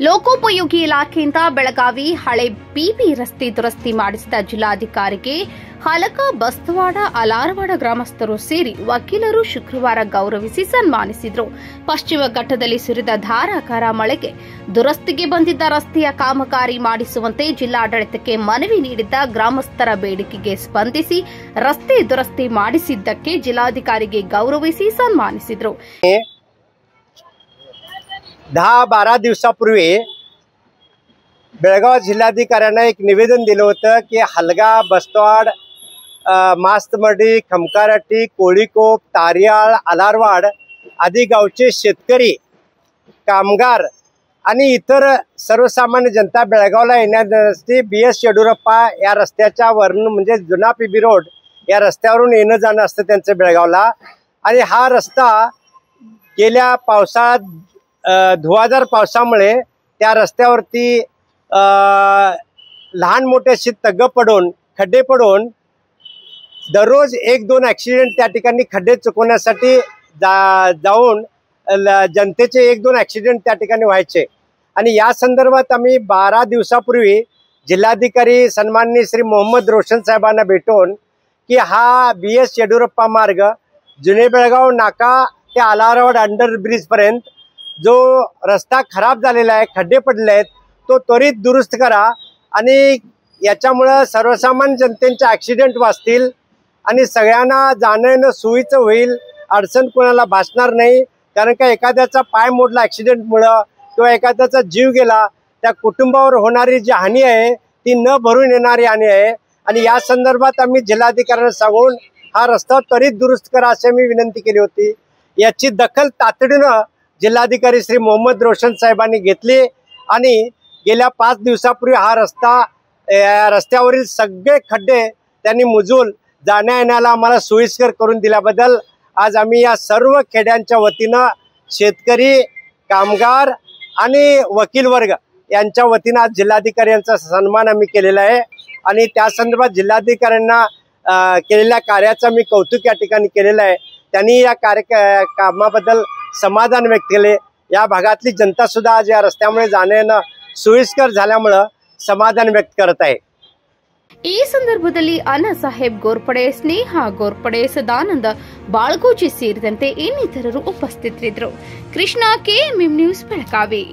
ಲೋಕೋಪಯೋಗಿ ಇಲಾಖೆಯಿಂದ ಬೆಳಗಾವಿ ಹಳೆ ಪಿಬಿ ರಸ್ತೆ ದುರಸ್ತಿ ಮಾಡಿಸಿದ ಜಿಲ್ಲಾಧಿಕಾರಿಗೆ ಹಲಕ ಬಸ್ತವಾಡ ಅಲಾರವಾಡ ಗ್ರಾಮಸ್ಥರು ಸೇರಿ ವಕೀಲರು ಶುಕ್ರವಾರ ಗೌರವಿಸಿ ಸನ್ಮಾನಿಸಿದರು. ಪಶ್ಚಿಮ ಘಟ್ಟದಲ್ಲಿ ಸುರಿದ ಧಾರಾಕಾರ ಮಳೆಗೆ ದುರಸ್ತಿಗೆ ಬಂದಿದ್ದ ರಸ್ತೆಯ ಕಾಮಗಾರಿ ಮಾಡಿಸುವಂತೆ ಜಿಲ್ಲಾಡಳಿತಕ್ಕೆ ಮನವಿ ನೀಡಿದ್ದ ಗ್ರಾಮಸ್ಥರ ಬೇಡಿಕೆಗೆ ಸ್ಪಂದಿಸಿ ರಸ್ತೆ ದುರಸ್ತಿ ಮಾಡಿಸಿದ್ದಕ್ಕೆ ಜಿಲ್ಲಾಧಿಕಾರಿಗೆ ಗೌರವಿಸಿ ಸನ್ಮಾನಿಸಿದರು. 10-12 दिवसापूर्वी बेळगाव जिल्हाधिकाऱ्यांना एक निवेदन दिलं होतं की हलगा, बस्तवाड, मास्तमडी, खमकारटी, कोळीकोप, तारियाळ, अलारवाड आदी गावचे शेतकरी, कामगार आणि इतर सर्वसामान्य जनता बेळगावला येण्यासाठी BS येडुरप्पा या रस्त्याच्या वरून म्हणजे जुना PB रोड या रस्त्यावरून येणं जाणं असतं त्यांचं बेळगावला. आणि हा रस्ता गेल्या पावसाळ्यात धुवाधार पावसामुळे त्या रस्त्यावरती लहान मोठे अशी तग पडून खड्डे पडून दररोज 1-2 ॲक्सिडेंट त्या ठिकाणी खड्डे चुकवण्यासाठी जाऊन जनतेचे 1-2 ॲक्सिडेंट त्या ठिकाणी व्हायचे. आणि या संदर्भात आम्ही 12 दिवसापूर्वी जिल्हाधिकारी सन्माननीय श्री मोहम्मद रोशन साहेबांना भेटून की हा BS येडुरप्पा मार्ग जुने बेळगाव नाका ते आलारवाड अंडरब्रिजपर्यंत जो रस्ता खराब झालेला आहे, खड्डे पडले आहेत, तो त्वरित दुरुस्त करा आणि याच्यामुळे सर्वसामान्य जनतेचे ॲक्सिडेंट वाचतील आणि सगळ्यांना जाणं येणं सोयीचं होईल, अडचण कोणाला भासणार नाही. कारण का एखाद्याचा पाय मोडला ॲक्सिडेंटमुळं किंवा एखाद्याचा जीव गेला, त्या कुटुंबावर होणारी जी हानी आहे ती न भरून येणारी हानी आहे. आणि या संदर्भात आम्ही जिल्हाधिकाऱ्यांना सांगून हा रस्ता त्वरित दुरुस्त करा अशी मी विनंती केली होती. याची दखल तातडीनं जिल्हाधिकारी श्री मोहम्मद रोशन साहेबांनी घेतली आणि गेल्या 5 दिवसापूर्वी हा रस्त्यावरील सगळे खड्डे त्यांनी मुजून जाण्या येण्याला आम्हाला सोयीस्कर करून दिल्याबद्दल आज आम्ही या सर्व खेड्यांच्या वतीनं शेतकरी, कामगार आणि वकील वर्ग यांच्या वतीनं आज जिल्हाधिकारी यांचा सन्मान आम्ही केलेला आहे. आणि त्या संदर्भात जिल्हाधिकाऱ्यांना केलेल्या कार्याचा मी कौतुक या ठिकाणी केलेलं आहे. त्यांनी या कामाबद्दल समाधान व्यक्त केले. या भागातली जनता सुद्धा आज या रस्त्यामुळे जाणं येणं सोयीस्कर झाल्यामुळे समाधान व्यक्त करत आहे. ಈ ಸಂದರ್ಭದಲ್ಲಿ ಅನ್ನ ಸಾಹೇಬ್ ಗೋರ್ಪಡೆ, ಸ್ನೇಹ ಗೋರ್ಪಡೆ, ಸದಾನಂದ ಬಾಳ್ಗೋಜಿ ಸೇರಿದಂತೆ ಇನ್ನಿತರರು ಉಪಸ್ಥಿತರಿದ್ದರು. Krishna, KMM news, Belagavi.